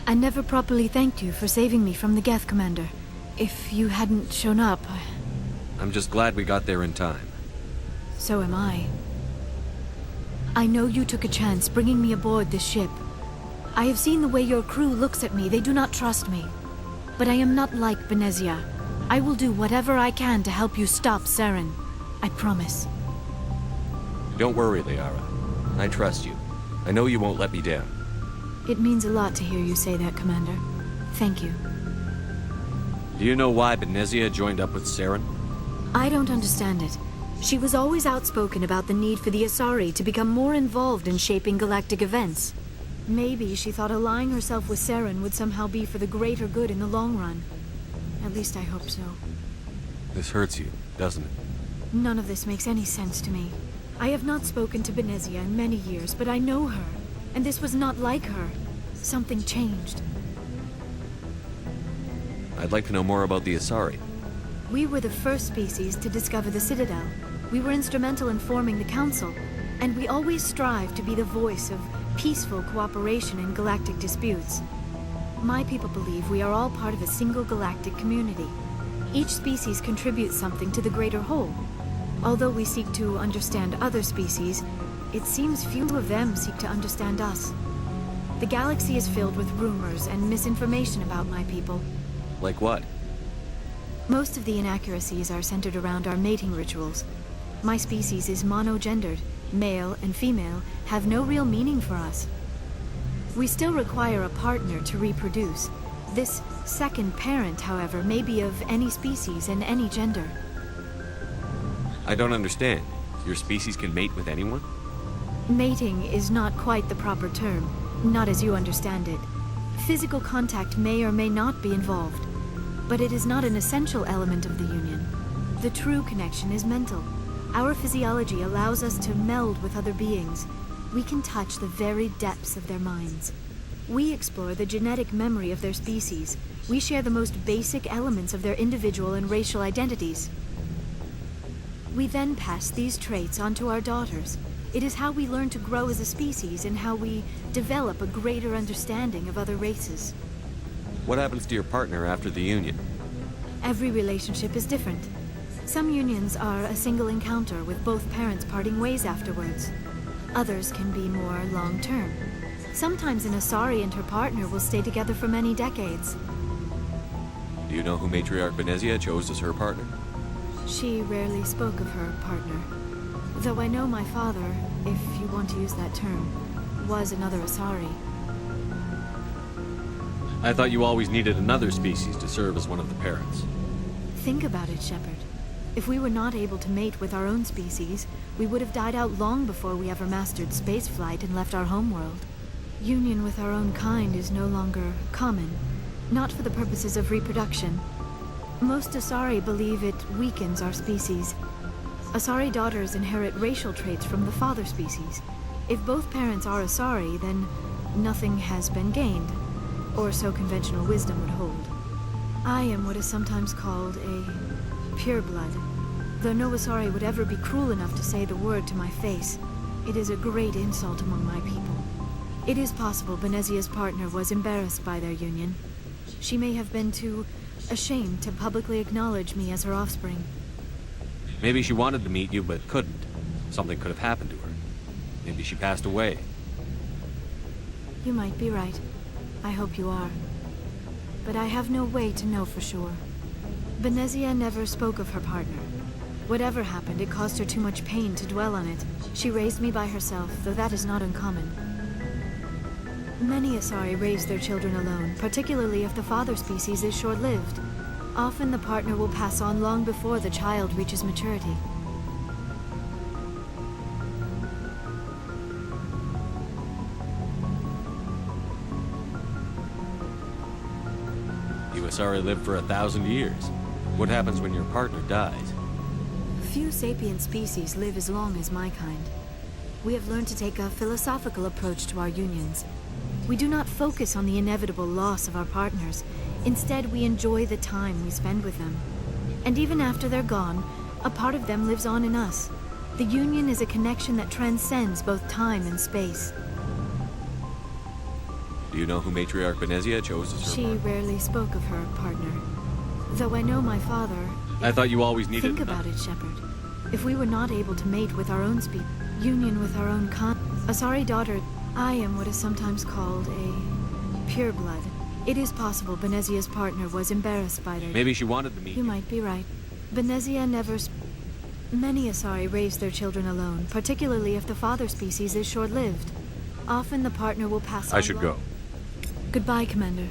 I never properly thanked you for saving me from the Geth, Commander. If you hadn't shown up, I'm just glad we got there in time. so am I. I know you took a chance bringing me aboard this ship. I have seen the way your crew looks at me. They do not trust me. But I am not like Benezia. I will do whatever I can to help you stop Saren. I promise. Don't worry, Liara. I trust you. I know you won't let me down. It means a lot to hear you say that, Commander. Thank you. Do you know why Benezia joined up with Saren? I don't understand it. She was always outspoken about the need for the Asari to become more involved in shaping galactic events. Maybe she thought allying herself with Saren would somehow be for the greater good in the long run. At least I hope so. This hurts you, doesn't it? None of this makes any sense to me. I have not spoken to Benezia in many years, but I know her. And this was not like her. Something changed. I'd like to know more about the Asari. We were the first species to discover the Citadel. We were instrumental in forming the Council, and we always strive to be the voice of peaceful cooperation in galactic disputes. My people believe we are all part of a single galactic community. Each species contributes something to the greater whole. Although we seek to understand other species, it seems few of them seek to understand us. The galaxy is filled with rumors and misinformation about my people. Like what? Most of the inaccuracies are centered around our mating rituals. My species is monogendered. Male and female have no real meaning for us. We still require a partner to reproduce. This second parent, however, may be of any species and any gender. I don't understand. Your species can mate with anyone? Mating is not quite the proper term, not as you understand it. Physical contact may or may not be involved, but it is not an essential element of the union. The true connection is mental. Our physiology allows us to meld with other beings. We can touch the very depths of their minds. We explore the genetic memory of their species. We share the most basic elements of their individual and racial identities. We then pass these traits on to our daughters. It is how we learn to grow as a species and how we develop a greater understanding of other races. What happens to your partner after the union? Every relationship is different. Some unions are a single encounter with both parents parting ways afterwards. Others can be more long-term. Sometimes an Asari and her partner will stay together for many decades. Do you know who Matriarch Benezia chose as her partner? She rarely spoke of her partner. Though I know my father, if you want to use that term, was another Asari. I thought you always needed another species to serve as one of the parents. Think about it, Shepard. If we were not able to mate with our own species, we would have died out long before we ever mastered spaceflight and left our homeworld. Union with our own kind is no longer common, not for the purposes of reproduction. Most Asari believe it weakens our species. Asari daughters inherit racial traits from the father species. If both parents are Asari, then nothing has been gained, or so conventional wisdom would hold. I am what is sometimes called a pureblood. Though no Asari would ever be cruel enough to say the word to my face, it is a great insult among my people. It is possible Benezia's partner was embarrassed by their union. She may have been too ashamed to publicly acknowledge me as her offspring. Maybe she wanted to meet you, but couldn't. Something could have happened to her. Maybe she passed away. You might be right. I hope you are. But I have no way to know for sure. Benezia never spoke of her partner. Whatever happened, it caused her too much pain to dwell on it. She raised me by herself, though that is not uncommon. Many Asari raise their children alone, particularly if the father species is short-lived. Often the partner will pass on long before the child reaches maturity. You Asari live for 1,000 years. What happens when your partner dies? Few sapient species live as long as my kind. We have learned to take a philosophical approach to our unions. We do not focus on the inevitable loss of our partners. Instead, we enjoy the time we spend with them. And even after they're gone, a part of them lives on in us. The union is a connection that transcends both time and space. Do you know who Matriarch Benezia chose as her She partner? rarely spoke of her partner. Though I know my father... I thought you always needed Think about it, Shepard. If we were not able to mate with our own union with our own Asari daughter, I am what is sometimes called a pureblood. It is possible Benezia's partner was embarrassed by their... Maybe she wanted to meet You might be right. Benezia never... Many Asari raise their children alone, particularly if the father species is short-lived. Often the partner will pass on... I should go. Goodbye, Commander.